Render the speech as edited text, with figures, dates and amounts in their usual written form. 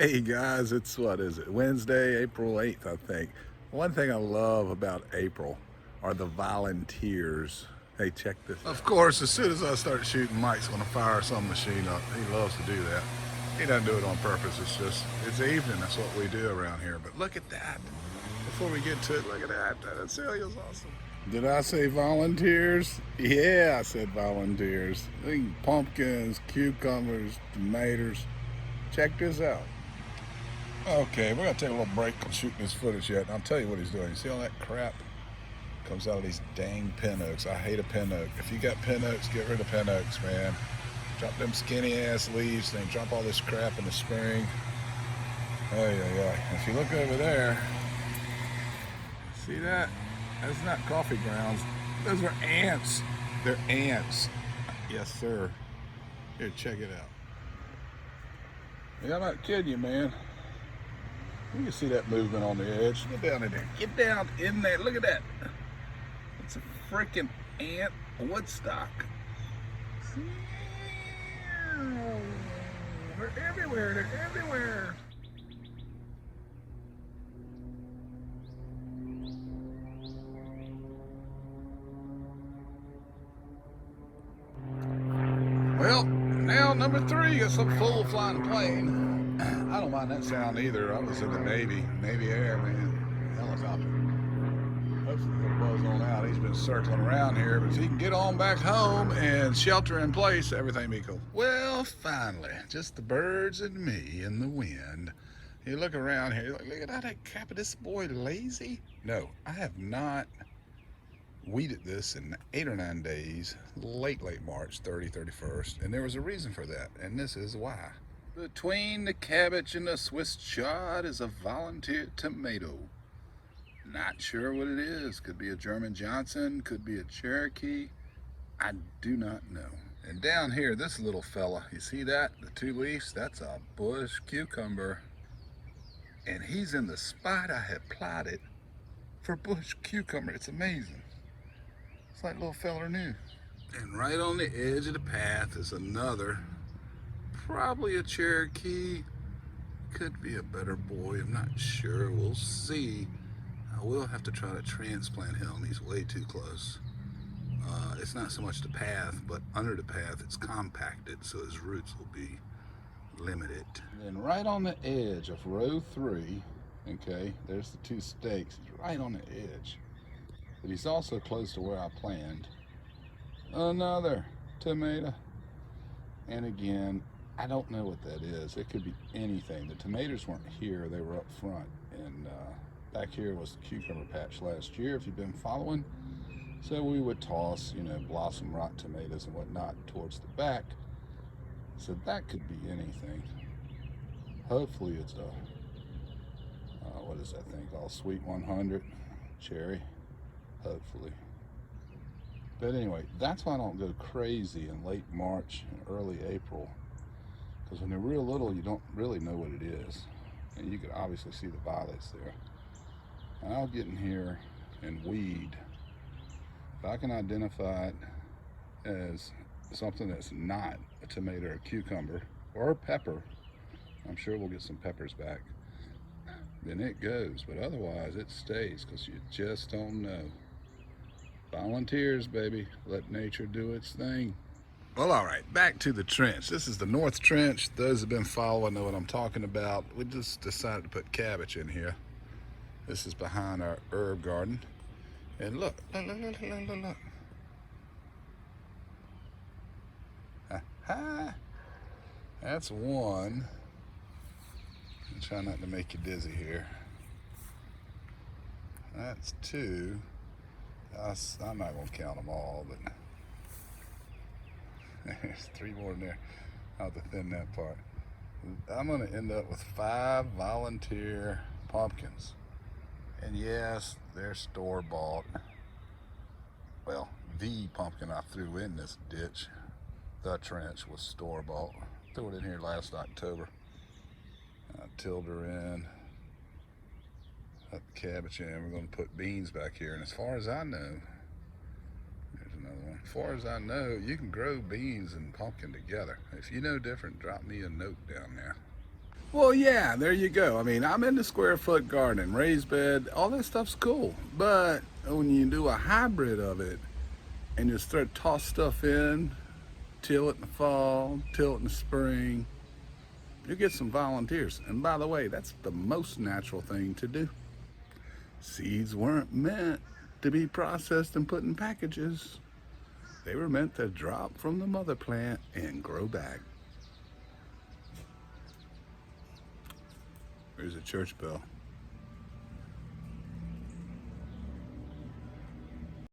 Hey guys, it's what is it? Wednesday, April 8th, I think. One thing I love about April are the volunteers. Hey, check this out. Of course, as soon as I start shooting, Mike's going to fire some machine up. He loves to do that. He doesn't do it on purpose. It's evening. That's what we do around here. But look at that. Before we get to it, look at that. That azalea's awesome. Did I say volunteers? Yeah, I said volunteers. Pumpkins, cucumbers, tomatoes. Check this out. Okay, we're gonna take a little break from shooting this footage yet. And I'll tell you what he's doing. You see all that crap comes out of these dang pin oaks. I hate a pin oak. If you got pin oaks, get rid of pin oaks, man. Drop them skinny ass leaves, then drop all this crap in the spring. Oh yeah. If you look over there, see that? That's not coffee grounds. Those are ants. They're ants. Yes, sir. Here, check it out. Yeah, I'm not kidding you, man. You can see that movement on the edge. Get down in there. Get down in there. Look at that. It's a freaking ant Woodstock. They're everywhere. They're everywhere. Well, now number 3 got some fool flying a plane. I don't mind that sound either. I was in the Navy Air, man. Helicopter. Hopefully he'll buzz on out. He's been circling around here, but if he can get on back home and shelter in place, everything be cool. Well, finally, just the birds and me in the wind. You look around here, you're like, look at that crap. Is this boy lazy? No, I have not weeded this in 8 or 9 days, late March, 30, 31st, and there was a reason for that, and this is why. Between the cabbage and the Swiss chard is a volunteer tomato. Not sure what it is. Could be a German Johnson, could be a Cherokee. I do not know. And down here, this little fella, you see that? The 2 leaves? That's a bush cucumber. And he's in the spot I had plotted for bush cucumber. It's amazing. It's like little fella knew. And right on the edge of the path is another, probably a Cherokee. Could be a better boy, I'm not sure. We'll see. I will have to try to transplant him. He's way too close. It's not so much the path, but under the path it's compacted, so his roots will be limited. And then right on the edge of row 3, okay, there's the 2 stakes. He's right on the edge. But he's also close to where I planned. Another tomato. And again, I don't know what that is. It could be anything. The tomatoes weren't here, they were up front. And back here was the cucumber patch last year, if you've been following. So we would toss, blossom rot tomatoes and whatnot towards the back. So that could be anything. Hopefully it's what is that thing called? Sweet 100 cherry. Hopefully. But anyway, that's why I don't go crazy in late March and early April. Because when they're real little, you don't really know what it is. And you can obviously see the violets there. And I'll get in here and weed. If I can identify it as something that's not a tomato or a cucumber or a pepper, I'm sure we'll get some peppers back, then it goes. But otherwise, it stays because you just don't know. Volunteers, baby. Let nature do its thing. Well, all right, back to the trench. This is the North Trench. Those who have been following know what I'm talking about. We just decided to put cabbage in here. This is behind our herb garden. And look. Ha! That's one. I'll try not to make you dizzy here. That's 2. I'm not going to count them all, but there's 3 more in there. I'll have to thin that part. I'm going to end up with 5 volunteer pumpkins. And yes, they're store-bought. Well, the pumpkin I threw in this ditch, the trench, was store-bought. Threw it in here last October. I tilled her in. Put the cabbage in. We're going to put beans back here. And as far as I know, there's another one. As far as I know, you can grow beans and pumpkin together. If you know different, drop me a note down there. Well, yeah, there you go. I mean, I'm into square foot gardening, raised bed, all that stuff's cool. But when you do a hybrid of it and just start toss stuff in, till it in the fall, till it in the spring, you get some volunteers. And by the way, that's the most natural thing to do. Seeds weren't meant to be processed and put in packages. They were meant to drop from the mother plant and grow back. There's a church bell.